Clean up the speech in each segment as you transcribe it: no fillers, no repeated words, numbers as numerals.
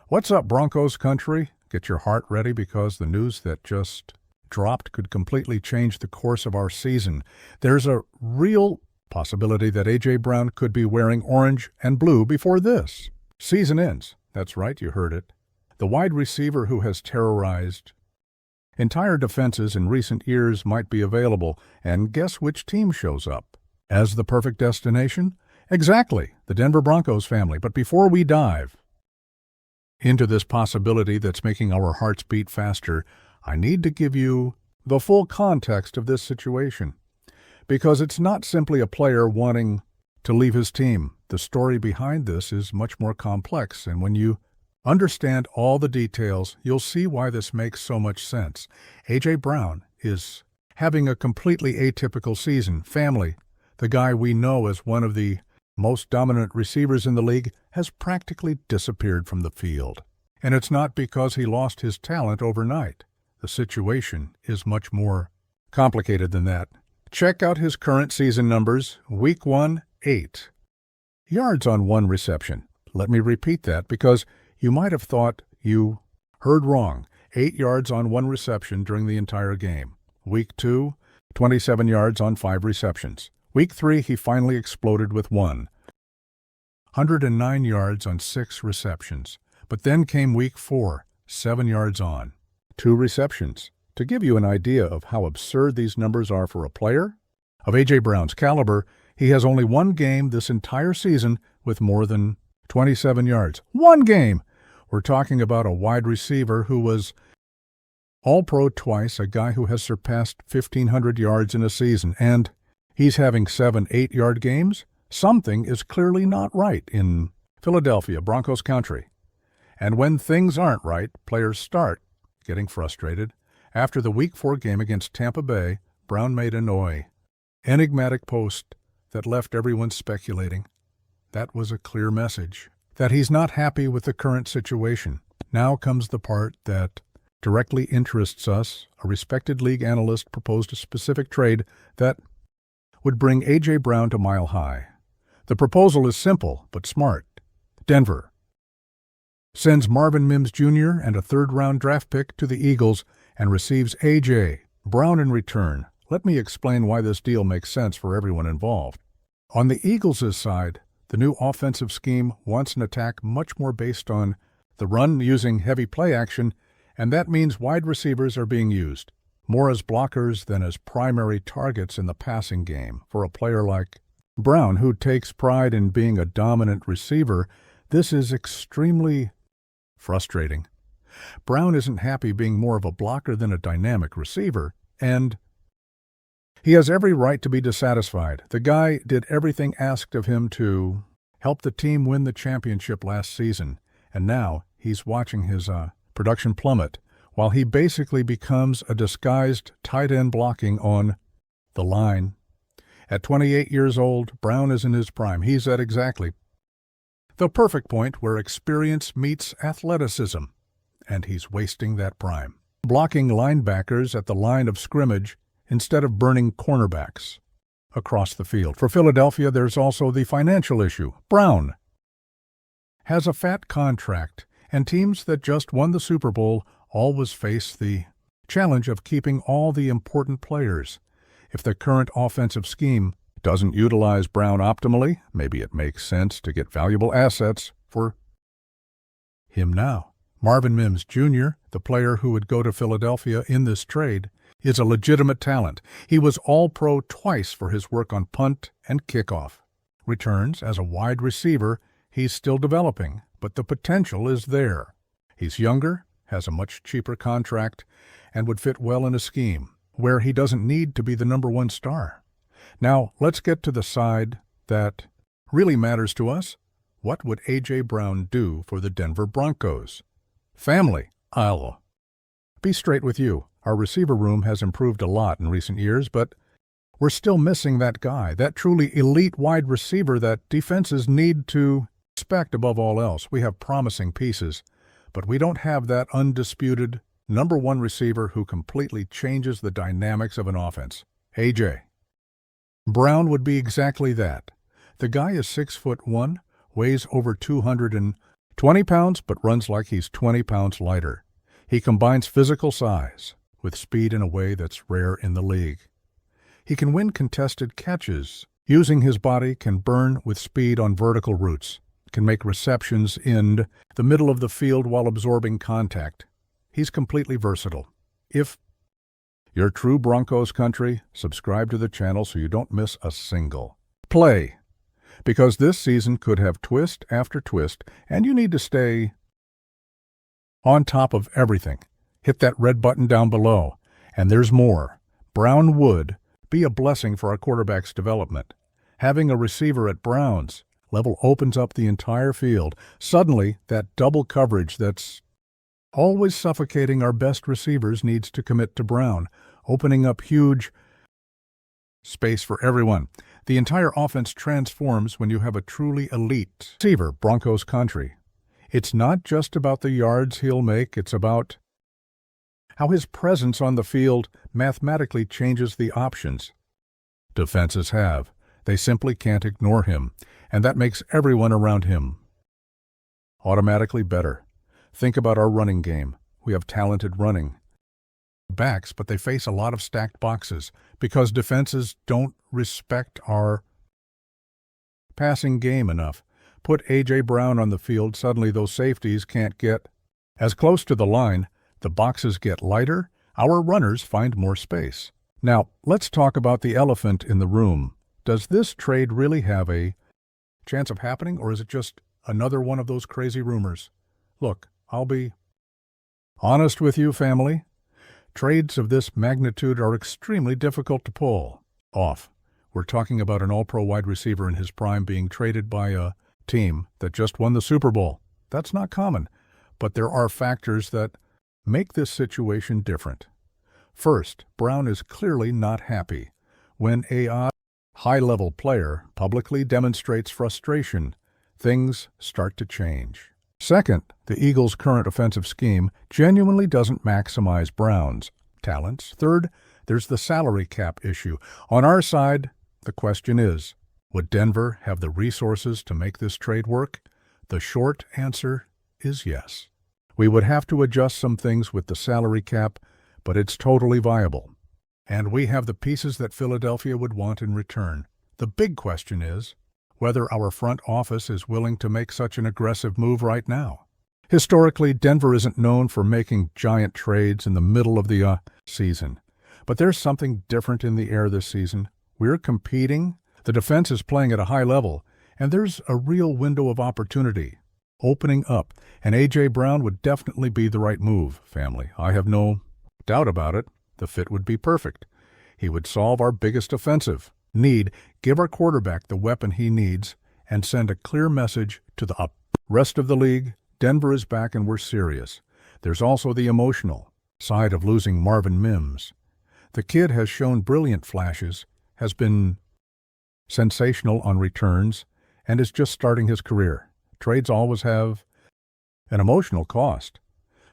What's up, Broncos Country? Get your heart ready because the news that just dropped could completely change the course of our season. There's a real possibility that A.J. Brown could be wearing orange and blue before this season ends. That's right, you heard it. The wide receiver who has terrorized entire defenses in recent years might be available, and guess which team shows up as the perfect destination? Exactly, the Denver Broncos family. But before we dive into this possibility that's making our hearts beat faster, I need to give you the full context of this situation, because it's not simply a player wanting to leave his team. The story behind this is much more complex, and when you understand all the details, you'll see why this makes so much sense. A.J. Brown is having a completely atypical season. Family, the guy we know as one of the most dominant receivers in the league, has practically disappeared from the field. And it's not because he lost his talent overnight. The situation is much more complicated than that. Check out his current season numbers. Week 1, 8 yards on 1 reception. Let me repeat that because you might have thought you heard wrong. 8 yards on 1 reception during the entire game. Week 2, 27 yards on 5 receptions. Week 3, he finally exploded with 109 yards on 6 receptions. But then came Week 4, 7 yards on 2 receptions. To give you an idea of how absurd these numbers are for a player of A.J. Brown's caliber, he has only 1 game this entire season with more than 27 yards. 1 game! We're talking about a wide receiver who was All-Pro twice, a guy who has surpassed 1,500 yards in a season, and he's having 7 8-yard games. Something is clearly not right in Philadelphia, Broncos Country. And when things aren't right, players start getting frustrated. After the Week 4 game against Tampa Bay, Brown made an enigmatic post that left everyone speculating. That was a clear message that he's not happy with the current situation. Now comes the part that directly interests us. A respected league analyst proposed a specific trade that would bring A.J. Brown to Mile High. The proposal is simple but smart. Denver sends Marvin Mims Jr. and a 3rd-round draft pick to the Eagles and receives A.J. Brown in return. Let me explain why this deal makes sense for everyone involved. On the Eagles' side, the new offensive scheme wants an attack much more based on the run using heavy play action, and that means wide receivers are being used more as blockers than as primary targets in the passing game. For a player like Brown, who takes pride in being a dominant receiver, this is extremely frustrating. Brown isn't happy being more of a blocker than a dynamic receiver, and he has every right to be dissatisfied. The guy did everything asked of him to help the team win the championship last season, and now he's watching his production plummet while he basically becomes a disguised tight end blocking on the line. At 28 years old, Brown is in his prime. He's at exactly the perfect point where experience meets athleticism, and he's wasting that prime, blocking linebackers at the line of scrimmage instead of burning cornerbacks across the field. For Philadelphia, there's also the financial issue. Brown has a fat contract, and teams that just won the Super Bowl always face the challenge of keeping all the important players. If the current offensive scheme doesn't utilize Brown optimally, maybe it makes sense to get valuable assets for him now. Marvin Mims Jr., the player who would go to Philadelphia in this trade, is a legitimate talent. He was All-Pro twice for his work on punt and kickoff returns. As a wide receiver, he's still developing, but the potential is there. He's younger, has a much cheaper contract, and would fit well in a scheme where he doesn't need to be the number 1 star. Now, let's get to the side that really matters to us. What would A.J. Brown do for the Denver Broncos? Family, I'll be straight with you. Our receiver room has improved a lot in recent years, but we're still missing that guy, that truly elite wide receiver that defenses need to respect above all else. We have promising pieces, but we don't have that undisputed number 1 receiver who completely changes the dynamics of an offense. A.J. Brown would be exactly that. The guy is 6'1", weighs over 200 20 pounds, but runs like he's 20 pounds lighter. He combines physical size with speed in a way that's rare in the league. He can win contested catches. Using his body, can burn with speed on vertical routes, can make receptions in the middle of the field while absorbing contact. He's completely versatile. If you're true Broncos country, subscribe to the channel so you don't miss a single play. Because this season could have twist after twist, and you need to stay on top of everything. Hit that red button down below. And there's more. Brown would be a blessing for our quarterback's development. Having a receiver at Brown's level opens up the entire field. Suddenly, that double coverage that's always suffocating our best receivers needs to commit to Brown, opening up huge space for everyone. The entire offense transforms when you have a truly elite receiver, Broncos country. It's not just about the yards he'll make, it's about how his presence on the field mathematically changes the options defenses have. They simply can't ignore him, and that makes everyone around him automatically better. Think about our running game. We have talented running backs, but they face a lot of stacked boxes because defenses don't respect our passing game enough. Put A.J. Brown on the field, suddenly those safeties can't get as close to the line. The boxes get lighter. Our runners find more space. Now, let's talk about the elephant in the room. Does this trade really have a chance of happening, or is it just another one of those crazy rumors? Look, I'll be honest with you, family. Trades of this magnitude are extremely difficult to pull off. We're talking about an all-pro wide receiver in his prime being traded by a team that just won the Super Bowl. That's not common, but there are factors that make this situation different. First, Brown is clearly not happy. When a high-level player publicly demonstrates frustration, things start to change. Second, the Eagles' current offensive scheme genuinely doesn't maximize Brown's talents. Third, there's the salary cap issue. On our side, the question is, would Denver have the resources to make this trade work? The short answer is yes. We would have to adjust some things with the salary cap, but it's totally viable. And we have the pieces that Philadelphia would want in return. The big question is whether our front office is willing to make such an aggressive move right now. Historically, Denver isn't known for making giant trades in the middle of the season. But there's something different in the air this season. We're competing, the defense is playing at a high level, and there's a real window of opportunity opening up. And A.J. Brown would definitely be the right move, family. I have no doubt about it. The fit would be perfect. He would solve our biggest offensive need, give our quarterback the weapon he needs, and send a clear message to the rest of the league. Denver is back and we're serious. There's also the emotional side of losing Marvin Mims. The kid has shown brilliant flashes, has been sensational on returns, and is just starting his career. Trades always have an emotional cost.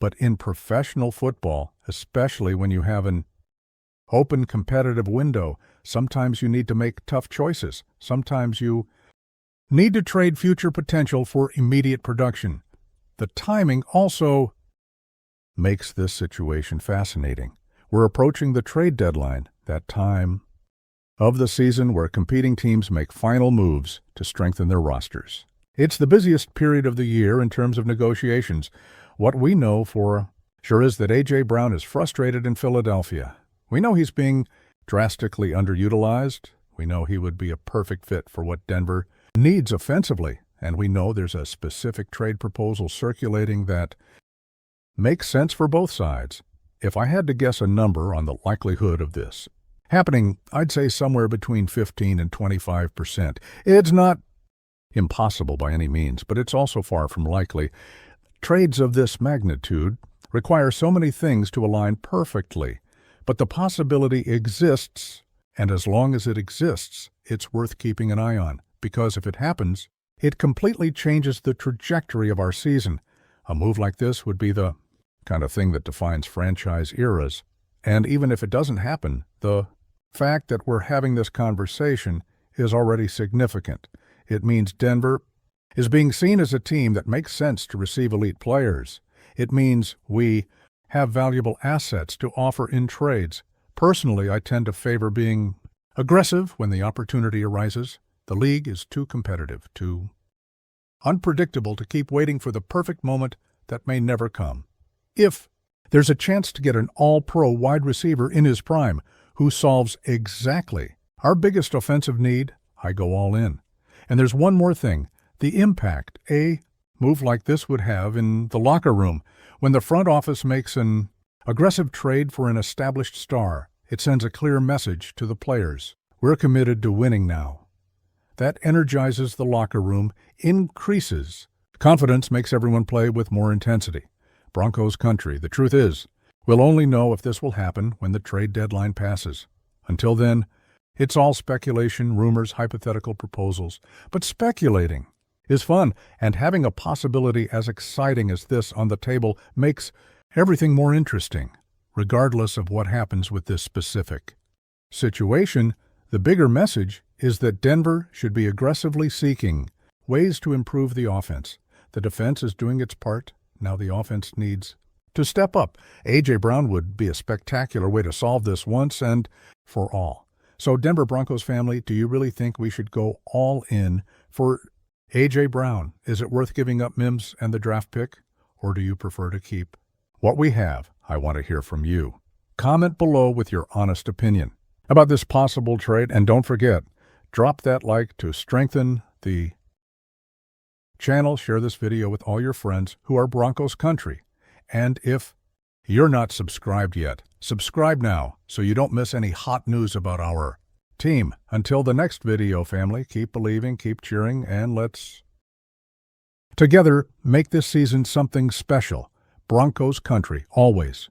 But in professional football, especially when you have an open competitive window, sometimes you need to make tough choices. Sometimes you need to trade future potential for immediate production. The timing also makes this situation fascinating. We're approaching the trade deadline, that time of the season where competing teams make final moves to strengthen their rosters. It's the busiest period of the year in terms of negotiations. What we know for sure is that A.J. Brown is frustrated in Philadelphia. We know he's being drastically underutilized. We know he would be a perfect fit for what Denver needs offensively. And we know there's a specific trade proposal circulating that makes sense for both sides. If I had to guess a number on the likelihood of this happening, I'd say somewhere between 15 and 25%. It's not impossible by any means, but it's also far from likely. Trades of this magnitude require so many things to align perfectly, but the possibility exists, and as long as it exists, it's worth keeping an eye on, because if it happens, it completely changes the trajectory of our season. A move like this would be the kind of thing that defines franchise eras. And even if it doesn't happen, the fact that we're having this conversation is already significant. It means Denver is being seen as a team that makes sense to receive elite players. It means we have valuable assets to offer in trades. Personally, I tend to favor being aggressive when the opportunity arises. The league is too competitive, too unpredictable to keep waiting for the perfect moment that may never come. If there's a chance to get an all-pro wide receiver in his prime who solves exactly our biggest offensive need, I go all in. And there's one more thing, the impact a move like this would have in the locker room. When the front office makes an aggressive trade for an established star, it sends a clear message to the players. We're committed to winning now. That energizes the locker room, increases confidence, makes everyone play with more intensity. Broncos Country. The truth is, we'll only know if this will happen when the trade deadline passes. Until then, it's all speculation, rumors, hypothetical proposals. But speculating is fun, and having a possibility as exciting as this on the table makes everything more interesting, regardless of what happens with this specific situation. The bigger message is that Denver should be aggressively seeking ways to improve the offense. The defense is doing its part. Now the offense needs to step up. A.J. Brown would be a spectacular way to solve this once and for all. So, Denver Broncos family, do you really think we should go all in for A.J. Brown? Is it worth giving up Mims and the draft pick? Or do you prefer to keep what we have? I want to hear from you. Comment below with your honest opinion about this possible trade. And don't forget, drop that like to strengthen the channel. Share this video with all your friends who are Broncos Country. And if you're not subscribed yet, subscribe now so you don't miss any hot news about our team. Until the next video, family, keep believing, keep cheering, and let's together make this season something special. Broncos Country, always.